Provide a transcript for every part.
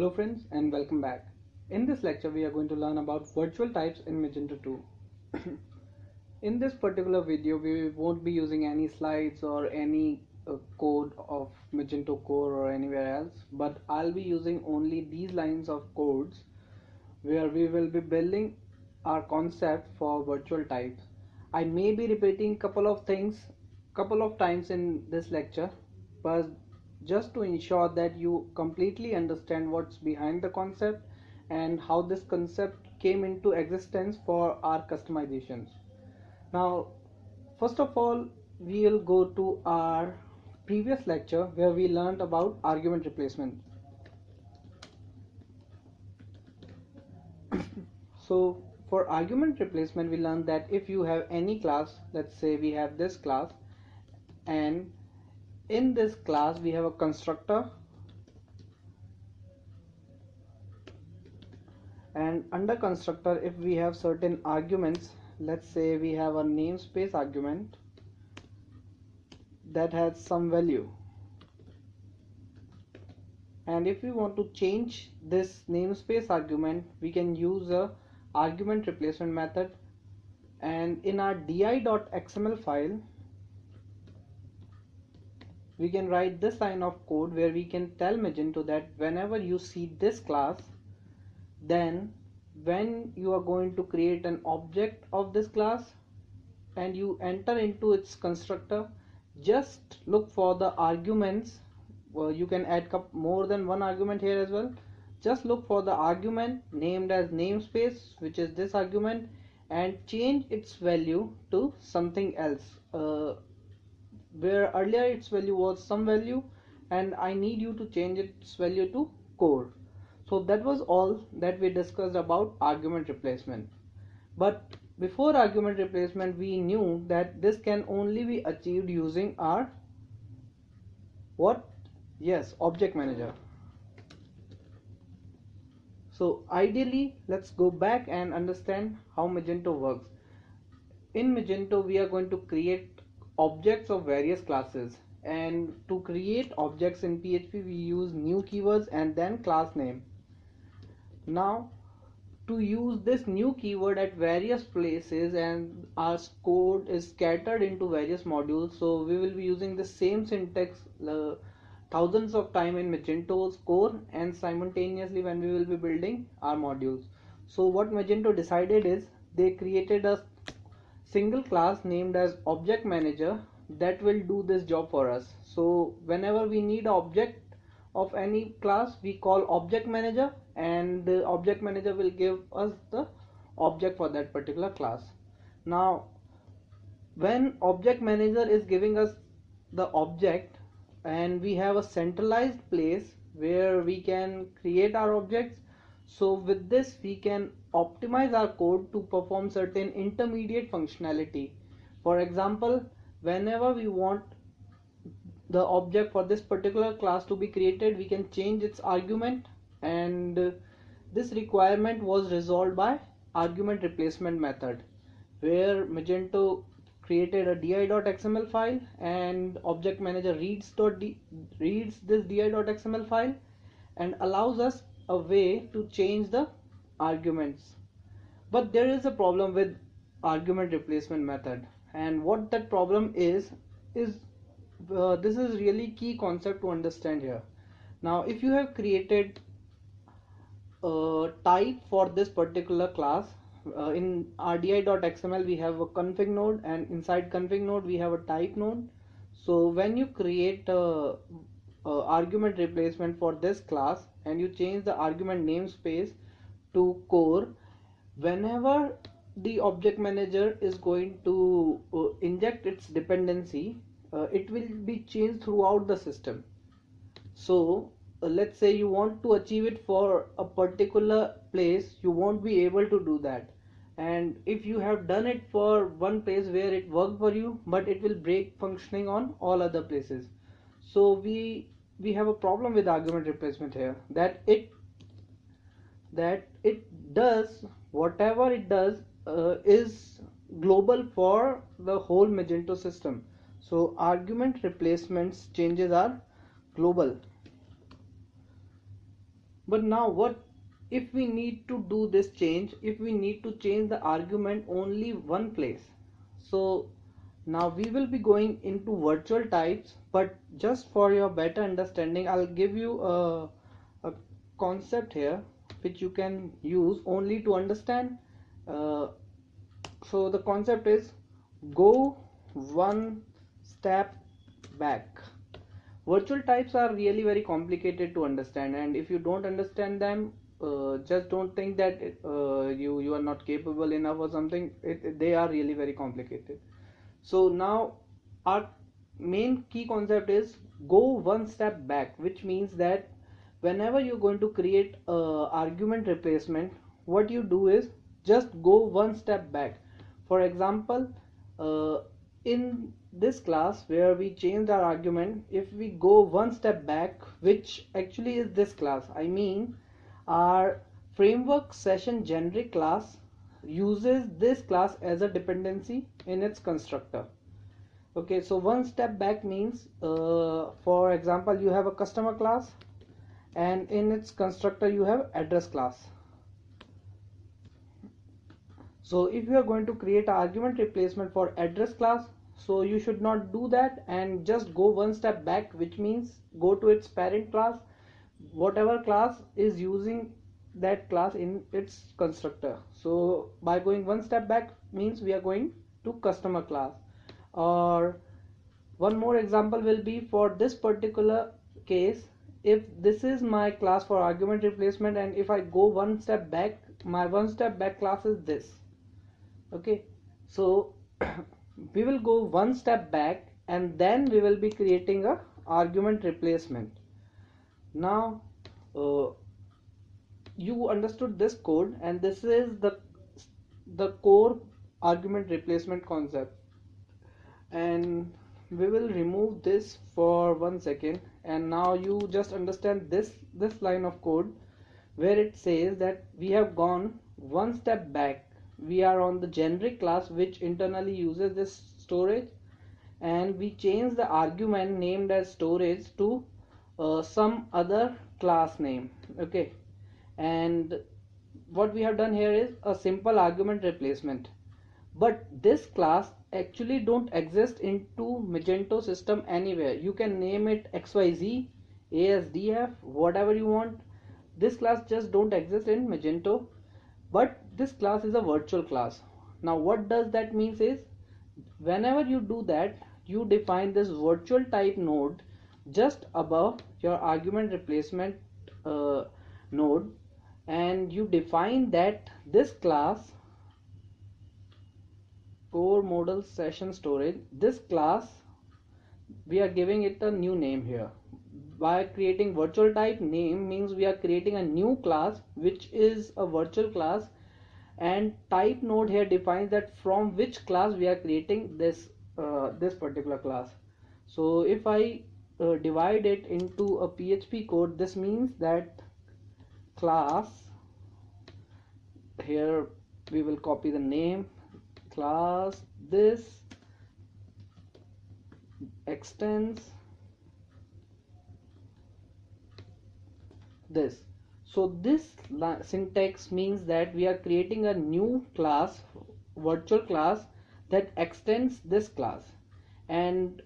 Hello friends and welcome back. In this lecture we are going to learn about virtual types in Magento 2. In this particular video we won't be using any slides or any code of Magento core or anywhere else, but I'll be using only these lines of codes where we will be building our concept for virtual types. I may be repeating couple of times in this lecture, but just to ensure that you completely understand what's behind the concept and how this concept came into existence for our customizations. Now, first of all, we'll go to our previous lecture where we learned about argument replacement. So for argument replacement, we learned that if you have any class, let's say we have this class, and in this class we have a constructor, and under constructor if we have certain arguments, let's say we have a namespace argument that has some value, and if we want to change this namespace argument we can use a argument replacement method. And in our di.xml file we can write this line of code where we can tell Magento that whenever you see this class, then when you are going to create an object of this class and you enter into its constructor, just look for the arguments. Well, you can add more than one argument here as well. Just look for the argument named as namespace, which is this argument, and change its value to something else, where earlier its value was some value, and I need you to change its value to core. So that was all that we discussed about argument replacement. But before argument replacement we knew that this can only be achieved using our object manager. So ideally, let's go back and understand how Magento works. In Magento we are going to create objects of various classes, and to create objects in PHP we use new keywords and then class name. Now to use this new keyword at various places, and our code is scattered into various modules, so we will be using the same syntax thousands of times in Magento's core and simultaneously when we will be building our modules. So what Magento decided is they created a single class named as object manager that will do this job for us. So whenever we need an object of any class we call object manager, and the object manager will give us the object for that particular class. Now when object manager is giving us the object, and we have a centralized place where we can create our objects, so with this we can optimize our code to perform certain intermediate functionality. For example, whenever we want the object for this particular class to be created, we can change its argument, and this requirement was resolved by argument replacement method, where Magento created a di.xml file, and object manager reads this di.xml file and allows us a way to change the arguments. But there is a problem with argument replacement method, and what that problem is this is really key concept to understand here. Now if you have created a type for this particular class, in rdi.xml we have a config node, and inside config node we have a type node. So when you create a argument replacement for this class and you change the argument namespace to core, whenever the object manager is going to inject its dependency, it will be changed throughout the system. So let's say you want to achieve it for a particular place, you won't be able to do that, and if you have done it for one place where it worked for you, but it will break functioning on all other places. So we have a problem with argument replacement here, that it does whatever it does is global for the whole Magento system. So argument replacements changes are global. But now what if we need to do this change, if we need to change the argument only one place? So now we will be going into virtual types, but just for your better understanding, I'll give you a concept here which you can use only to understand. uh, so the concept is go one step back. Virtual types are really very complicated to understand, and if you don't understand them, just don't think that you are not capable enough or something. They are really very complicated. So now our main key concept is go one step back, which means that whenever you're going to create argument replacement, what you do is just go one step back. For example, uh, in this class where we changed our argument, if we go one step back, which actually is this class, I mean our framework session generic class uses this class as a dependency in its constructor. Okay, so one step back means, for example, you have a customer class and in its constructor you have address class. So if you are going to create an argument replacement for address class, so you should not do that and just go one step back, which means go to its parent class, whatever class is using that class in its constructor. So by going one step back means we are going to customer class. Or one more example will be for this particular case, if this is my class for argument replacement and if I go one step back, my one step back class is this. Okay, so we will go one step back and then we will be creating a argument replacement. Now you understood this code, and this is the core argument replacement concept. And we will remove this for 1 second, and now you just understand this line of code where it says that we have gone one step back. We are on the generic class which internally uses this storage, and we change the argument named as storage to some other class name. Okay, and what we have done here is a simple argument replacement, but this class actually don't exist into Magento system anywhere. You can name it XYZ, ASDF, whatever you want. This class just don't exist in Magento, but this class is a virtual class. Now what does that means is, whenever you do that, you define this virtual type node just above your argument replacement node, and you define that this class core model session storage, this class we are giving it a new name here. By creating virtual type name means we are creating a new class which is a virtual class, and type node here defines that from which class we are creating this particular class. So if I divide it into a PHP code, this means that class, here we will copy the name, class this extends this. So this syntax means that we are creating a new class, virtual class, that extends this class. And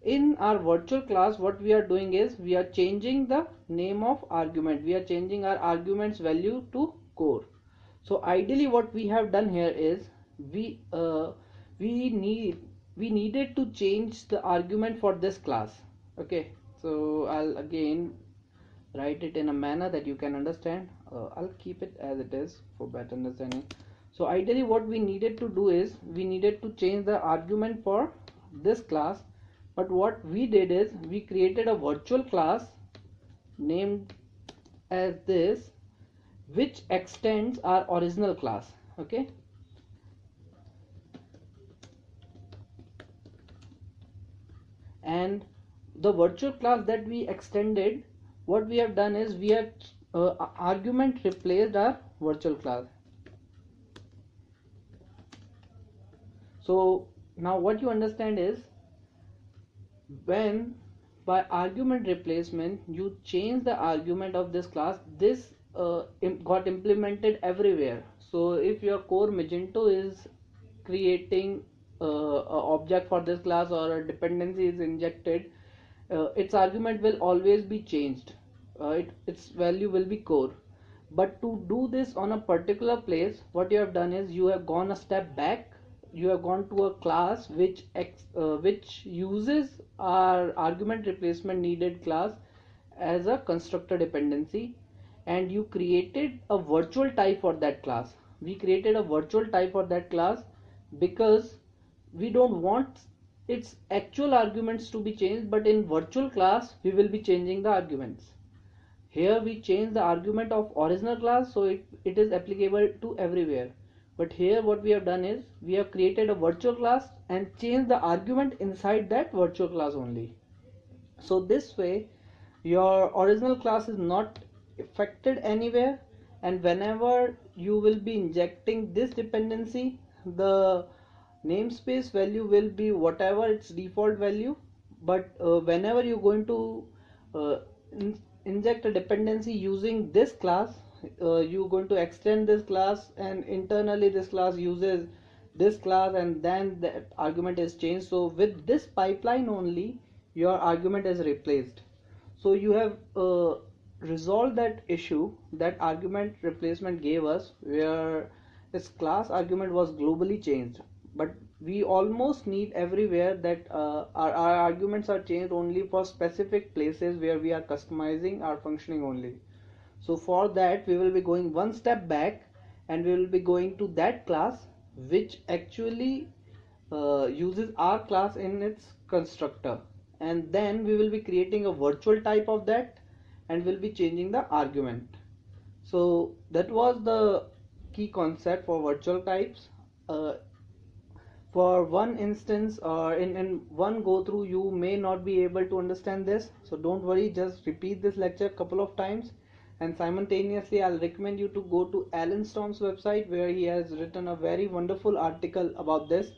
in our virtual class, what we are doing is we are changing the name of argument. We are changing our arguments value to core. So ideally what we have done here is we needed to change the argument for this class. Okay, so I'll again write it in a manner that you can understand. I'll keep it as it is for better understanding. So ideally what we needed to do is we needed to change the argument for this class, but what we did is we created a virtual class named as this, which extends our original class. Okay, and the virtual class that we extended, what we have done is we have argument replaced our virtual class. So now what you understand is, when by argument replacement, you change the argument of this class. This got implemented everywhere. So if your core Magento is creating a object for this class, or a dependency is injected, its argument will always be changed. Its value will be core. But to do this on a particular place, what you have done is you have gone a step back. You have gone to a class which uses our argument replacement needed class as a constructor dependency, and you created a virtual type for that class. We created a virtual type for that class because we don't want its actual arguments to be changed, but in virtual class we will be changing the arguments. Here we change the argument of original class, so it is applicable to everywhere. But here what we have done is we have created a virtual class and changed the argument inside that virtual class only. So this way your original class is not affected anywhere, and whenever you will be injecting this dependency, the namespace value will be whatever its default value. But whenever you're going to uh, inject a dependency using this class, you're going to extend this class, and internally this class uses this class, and then that argument is changed. So with this pipeline only your argument is replaced. So you have resolved that issue that argument replacement gave us, where this class argument was globally changed. But we almost need everywhere that our arguments are changed only for specific places where we are customizing our functioning only. So for that we will be going one step back, and we will be going to that class which actually uses our class in its constructor, and then we will be creating a virtual type of that, and we'll be changing the argument. So that was the key concept for virtual types. For one instance, or in one go through, you may not be able to understand this, so don't worry, just repeat this lecture a couple of times, and simultaneously I'll recommend you to go to Alan Storm's website, where he has written a very wonderful article about this,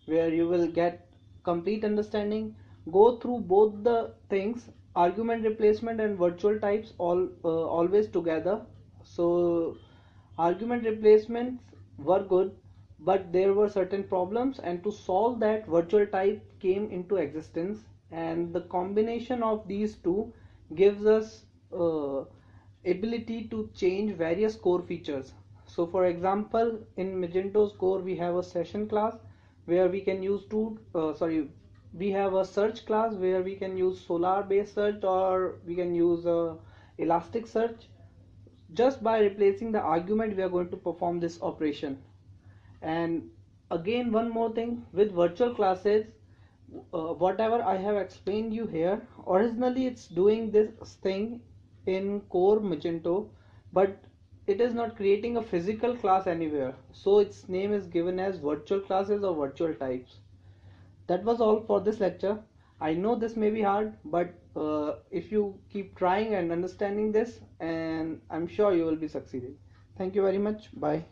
where you will get complete understanding. Go through both the things, argument replacement and virtual types, always together. So argument replacements were good, but there were certain problems, and to solve that, virtual type came into existence, and the combination of these two gives us ability to change various core features. So for example, in Magento's core we have a session class where we can use we have a search class where we can use Solar based search, or we can use Elastic search. Just by replacing the argument we are going to perform this operation. And again, one more thing with virtual classes, whatever I have explained you here, originally it's doing this thing in core Magento, but it is not creating a physical class anywhere, so its name is given as virtual classes or virtual types. That was all for this lecture. I know this may be hard, but if you keep trying and understanding this, and I'm sure you will be succeeding. Thank you very much. Bye.